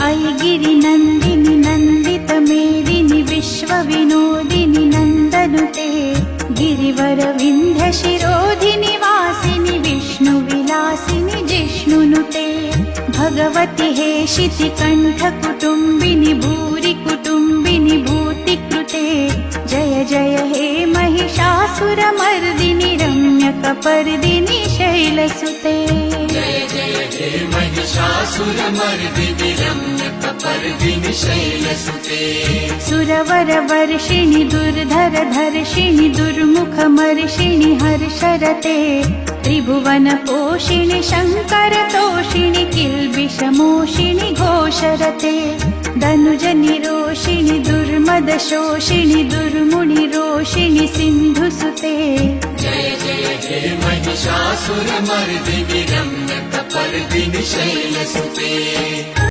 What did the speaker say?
ऐगिरिनन्दिनि नन्दितमेदिनि विश्वविनोदिनि नन्दनुते गिरिवरविन्ध्यशिरोधिनि वासिनि विष्णुविलासिनि जिष्णुनुते भगवति हेशितिकण्ठकुटुम्बिनि भूरि कुटुम्बिनि भूतिकृते जय जय हे महिषासुरमर्दिनि रम्यकपर्दिनि शैलसुते जय जय हे महिषासुरमर्दिनि रम्यकपर्दिनि शैलसुते सुरवरवर्षिणि दुर्धरधर्षिणि दुर्मुखमर्षिणि हर्षरते त्रिभुवनपोषिणि शङ्करतोषिणि किल्बिषमोषिणि घोषरते धनुजनिरोषिणि दुर्मदशोषिणि दुर्मुनिरोषिणि सिन्धुसुते जय जय हे महिषासुरमर्दिनि रम्यकपर्दिनि शैलसुते।